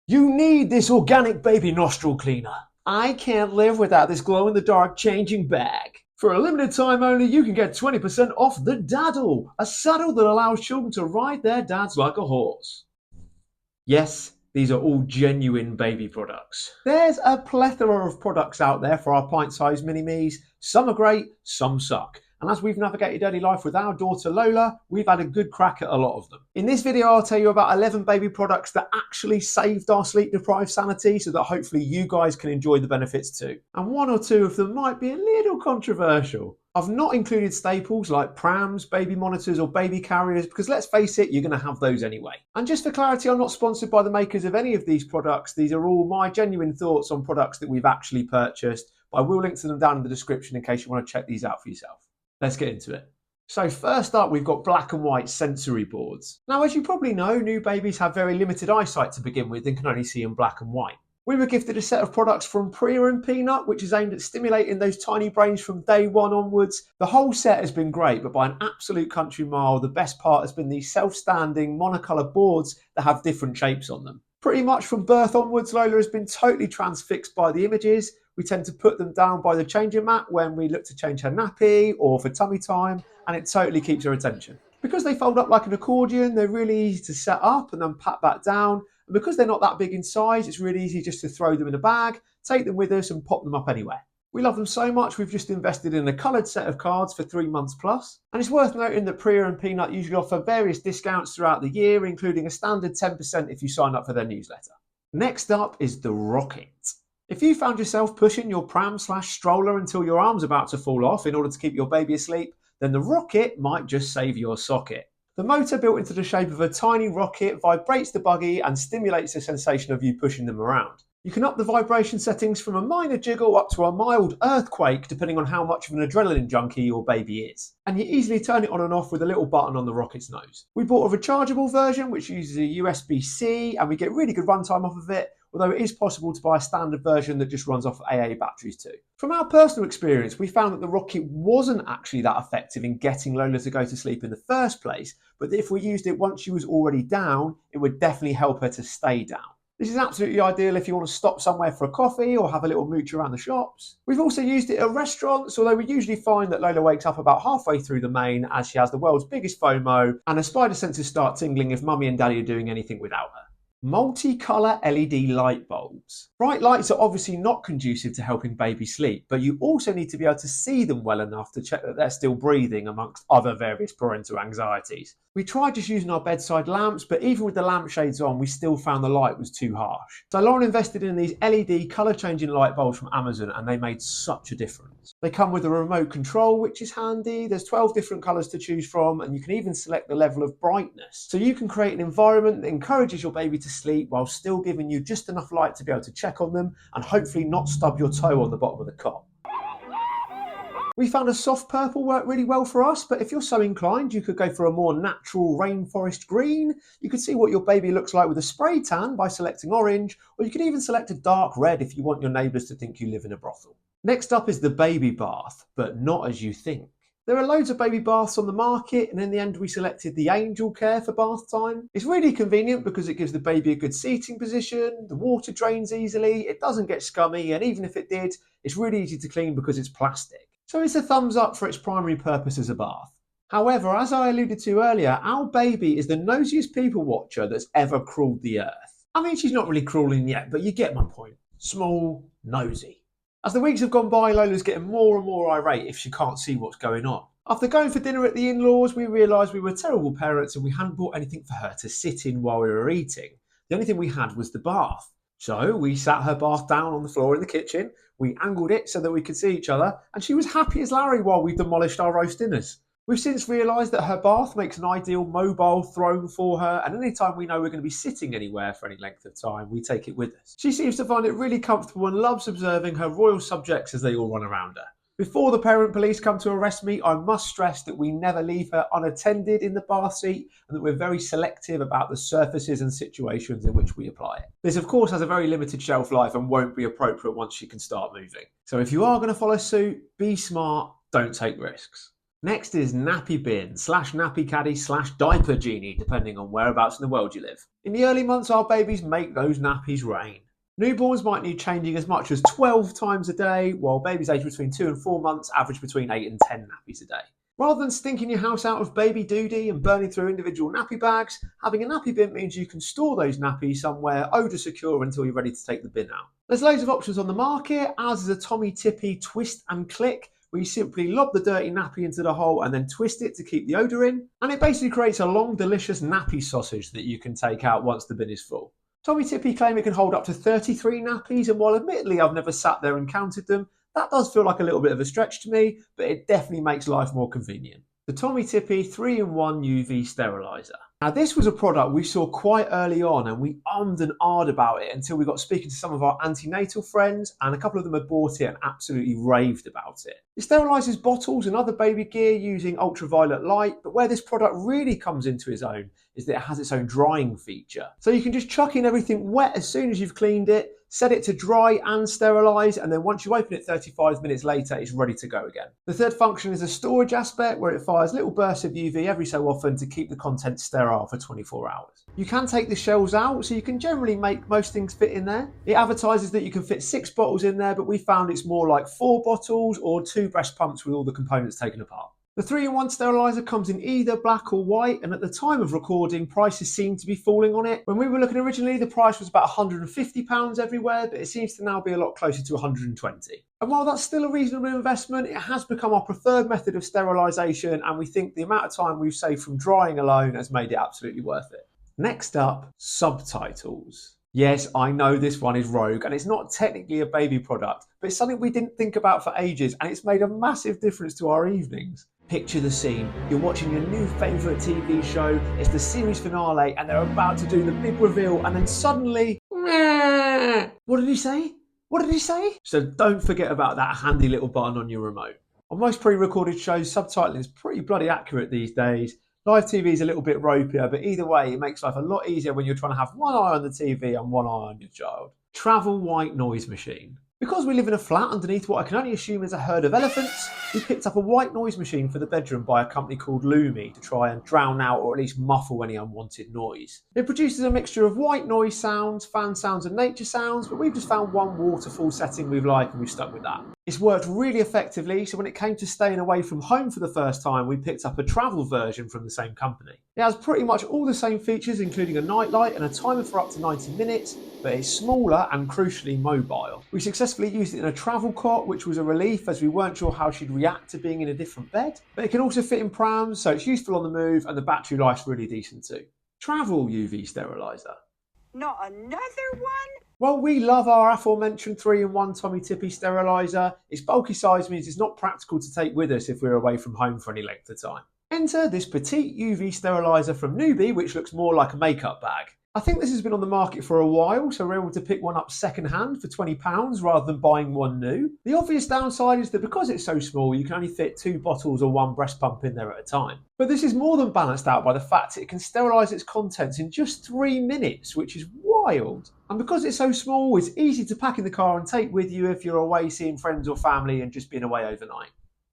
You need this organic baby nostril cleaner. I can't live without this glow-in-the-dark changing bag. For a limited time only, you can get 20% off the Daddle, a saddle that allows children to ride their dads like a horse. Yes, these are all genuine baby products. There's a plethora of products out there for our pint-sized mini-me's. Some are great, some suck. And as we've navigated early life with our daughter Lola, we've had a good crack at a lot of them. In this video, I'll tell you about 11 baby products that actually saved our sleep-deprived sanity so that hopefully you guys can enjoy the benefits too. And one or two of them might be a little controversial. I've not included staples like prams, baby monitors or baby carriers because let's face it, you're going to have those anyway. And just for clarity, I'm not sponsored by the makers of any of these products. These are all my genuine thoughts on products that we've actually purchased. But I will link to them down in the description in case you want to check these out for yourself. Let's get into it. So first up, we've got black and white sensory boards. Now, as you probably know, new babies have very limited eyesight to begin with and can only see in black and white. We were gifted a set of products from Priya and Peanut, which is aimed at stimulating those tiny brains from day one onwards. The whole set has been great, but by an absolute country mile, the best part has been these self-standing monocolour boards that have different shapes on them. Pretty much from birth onwards, Lola has been totally transfixed by the images. We tend to put them down by the changing mat when we look to change her nappy or for tummy time, and it totally keeps her attention. Because they fold up like an accordion, they're really easy to set up and then pat back down. And because they're not that big in size, it's really easy just to throw them in a bag, take them with us and pop them up anywhere. We love them so much, we've just invested in a coloured set of cards for 3 months plus. And it's worth noting that Priya and Peanut usually offer various discounts throughout the year, including a standard 10% if you sign up for their newsletter. Next up is the Rocket. If you found yourself pushing your pram/stroller until your arm's about to fall off in order to keep your baby asleep, then the Rocket might just save your socket. The motor built into the shape of a tiny rocket vibrates the buggy and stimulates the sensation of you pushing them around. You can up the vibration settings from a minor jiggle up to a mild earthquake depending on how much of an adrenaline junkie your baby is. And you easily turn it on and off with a little button on the rocket's nose. We bought a rechargeable version which uses a USB-C and we get really good runtime off of it, although it is possible to buy a standard version that just runs off AA batteries too. From our personal experience, we found that the Rocket wasn't actually that effective in getting Lola to go to sleep in the first place, but that if we used it once she was already down, it would definitely help her to stay down. This is absolutely ideal if you want to stop somewhere for a coffee or have a little mooch around the shops. We've also used it at restaurants, although we usually find that Lola wakes up about halfway through the main as she has the world's biggest FOMO and her spider senses start tingling if mummy and daddy are doing anything without her. Multicolor LED light bulbs. Bright lights are obviously not conducive to helping babies sleep, but you also need to be able to see them well enough to check that they're still breathing amongst other various parental anxieties. We tried just using our bedside lamps, but even with the lampshades on, we still found the light was too harsh. So Lauren invested in these LED colour changing light bulbs from Amazon and they made such a difference. They come with a remote control, which is handy. There's 12 different colours to choose from and you can even select the level of brightness. So you can create an environment that encourages your baby to sleep while still giving you just enough light to be able to check on them and hopefully not stub your toe on the bottom of the cot. We found a soft purple worked really well for us, but if you're so inclined, you could go for a more natural rainforest green. You could see what your baby looks like with a spray tan by selecting orange, or you could even select a dark red if you want your neighbours to think you live in a brothel. Next up is the baby bath, but not as you think. There are loads of baby baths on the market, and in the end we selected the Angel Care for bath time. It's really convenient because it gives the baby a good seating position, the water drains easily, it doesn't get scummy, and even if it did, it's really easy to clean because it's plastic. So it's a thumbs up for its primary purpose as a bath. However, as I alluded to earlier, our baby is the nosiest people watcher that's ever crawled the earth. I mean, she's not really crawling yet, but you get my point. Small, nosy. As the weeks have gone by, Lola's getting more and more irate if she can't see what's going on. After going for dinner at the in-laws, we realised we were terrible parents and we hadn't bought anything for her to sit in while we were eating. The only thing we had was the bath. So we sat her bath down on the floor in the kitchen, we angled it so that we could see each other, and she was happy as Larry while we demolished our roast dinners. We've since realised that her bath makes an ideal mobile throne for her, and anytime we know we're going to be sitting anywhere for any length of time, we take it with us. She seems to find it really comfortable and loves observing her royal subjects as they all run around her. Before the parent police come to arrest me, I must stress that we never leave her unattended in the bath seat and that we're very selective about the surfaces and situations in which we apply it. This of course has a very limited shelf life and won't be appropriate once she can start moving. So if you are going to follow suit, be smart, don't take risks. Next is nappy bin slash nappy caddy slash diaper genie, depending on whereabouts in the world you live. In the early months, our babies make those nappies rain. Newborns might need changing as much as 12 times a day, while babies aged between 2 and 4 months average between 8 and 10 nappies a day. Rather than stinking your house out of baby doody and burning through individual nappy bags, having a nappy bin means you can store those nappies somewhere odour secure until you're ready to take the bin out. There's loads of options on the market. Ours is a Tommy Tippy twist and click, where you simply lob the dirty nappy into the hole and then twist it to keep the odour in, and it basically creates a long, delicious nappy sausage that you can take out once the bin is full. Tommy Tippy claim it can hold up to 33 nappies, and while admittedly I've never sat there and counted them, that does feel like a little bit of a stretch to me, but it definitely makes life more convenient. The Tommy Tippy 3-in-1 UV Sterilizer. Now this was a product we saw quite early on, and we ummed and ahed about it until we got speaking to some of our antenatal friends, and a couple of them had bought it and absolutely raved about it. It sterilises bottles and other baby gear using ultraviolet light, but where this product really comes into its own is that it has its own drying feature. So you can just chuck in everything wet as soon as you've cleaned it, set it to dry and sterilise, and then once you open it 35 minutes later, it's ready to go again. The third function is a storage aspect where it fires little bursts of UV every so often to keep the contents sterile for 24 hours. You can take the shells out, so you can generally make most things fit in there. It advertises that you can fit 6 bottles in there, but we found it's more like 4 bottles or 2 breast pumps with all the components taken apart. The 3-in-1 steriliser comes in either black or white, and at the time of recording, prices seem to be falling on it. When we were looking originally, the price was about £150 everywhere, but it seems to now be a lot closer to £120. And while that's still a reasonable investment, it has become our preferred method of sterilisation, and we think the amount of time we've saved from drying alone has made it absolutely worth it. Next up, Subtitles. Yes, I know this one is rogue, and it's not technically a baby product, but it's something we didn't think about for ages, and it's made a massive difference to our evenings. Picture the scene. You're watching your new favourite TV show, it's the series finale, and they're about to do the big reveal, and then suddenly... What did he say? What did he say? So don't forget about that handy little button on your remote. On most pre-recorded shows, subtitling is pretty bloody accurate these days. Live TV is a little bit ropier, but either way, it makes life a lot easier when you're trying to have one eye on the TV and one eye on your child. Travel white noise machine. Because we live in a flat underneath what I can only assume is a herd of elephants, we picked up a white noise machine for the bedroom by a company called Lumi to try and drown out or at least muffle any unwanted noise. It produces a mixture of white noise sounds, fan sounds and nature sounds, but we've just found one waterfall setting we like and we've stuck with that. It's worked really effectively, so when it came to staying away from home for the first time, we picked up a travel version from the same company. It has pretty much all the same features, including a nightlight and a timer for up to 90 minutes, but it's smaller and crucially mobile. We successfully used it in a travel cot, which was a relief as we weren't sure how she'd react to being in a different bed, but it can also fit in prams, so it's useful on the move and the battery life's really decent too. Travel UV Sterilizer. Not another one? Well, we love our aforementioned 3-in-1 Tommy Tippy steriliser. Its bulky size means it's not practical to take with us if we're away from home for any length of time. Enter this petite UV steriliser from Newbie, which looks more like a makeup bag. I think this has been on the market for a while, so we're able to pick one up second hand for £20 rather than buying one new. The obvious downside is that because it's so small, you can only fit 2 bottles or 1 breast pump in there at a time. But this is more than balanced out by the fact that it can sterilise its contents in just 3 minutes, which is wild. And because it's so small, it's easy to pack in the car and take with you if you're away seeing friends or family and just being away overnight.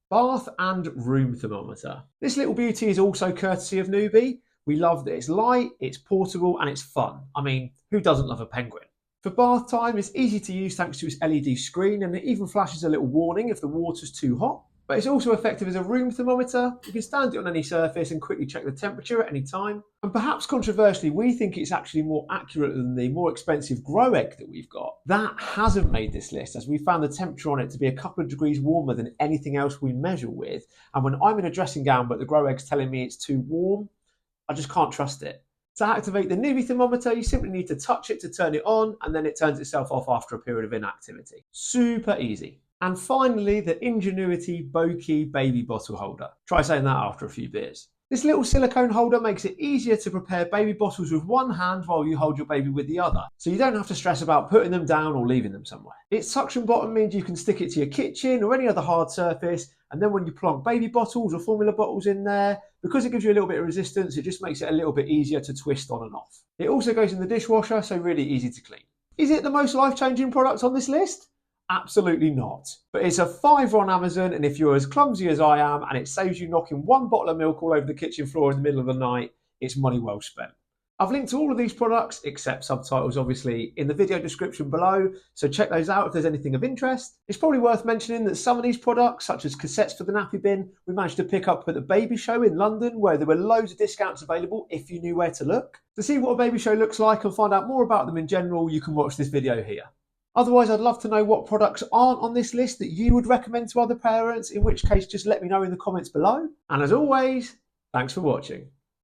Bath and room thermometer. This little beauty is also courtesy of Newbie. We love that it's light, it's portable and it's fun. I mean, who doesn't love a penguin? For bath time, it's easy to use thanks to its LED screen, and it even flashes a little warning if the water's too hot. But it's also effective as a room thermometer. You can stand it on any surface and quickly check the temperature at any time. And perhaps controversially, we think it's actually more accurate than the more expensive Grow Egg that we've got. That hasn't made this list, as we found the temperature on it to be a couple of degrees warmer than anything else we measure with. And when I'm in a dressing gown but the Grow Egg's telling me it's too warm, I just can't trust it. To activate the Newbie thermometer, you simply need to touch it to turn it on, and then it turns itself off after a period of inactivity. Super easy. And finally, the Ingenuity Wacky baby bottle holder. Try saying that after a few beers. This little silicone holder makes it easier to prepare baby bottles with one hand while you hold your baby with the other, so you don't have to stress about putting them down or leaving them somewhere. Its suction bottom means you can stick it to your kitchen or any other hard surface, and then when you plonk baby bottles or formula bottles in there, because it gives you a little bit of resistance, it just makes it a little bit easier to twist on and off. It also goes in the dishwasher, so really easy to clean. Is it the most life-changing product on this list? Absolutely not. But it's a £5 on Amazon, and if you're as clumsy as I am and it saves you knocking one bottle of milk all over the kitchen floor in the middle of the night, it's money well spent. I've linked to all of these products, except Subtitles obviously, in the video description below, so check those out if there's anything of interest. It's probably worth mentioning that some of these products, such as cassettes for the nappy bin, we managed to pick up at the Baby Show in London, where there were loads of discounts available if you knew where to look. To see what a Baby Show looks like and find out more about them in general, you can watch this video here. Otherwise, I'd love to know what products aren't on this list that you would recommend to other parents, in which case just let me know in the comments below. And as always, thanks for watching.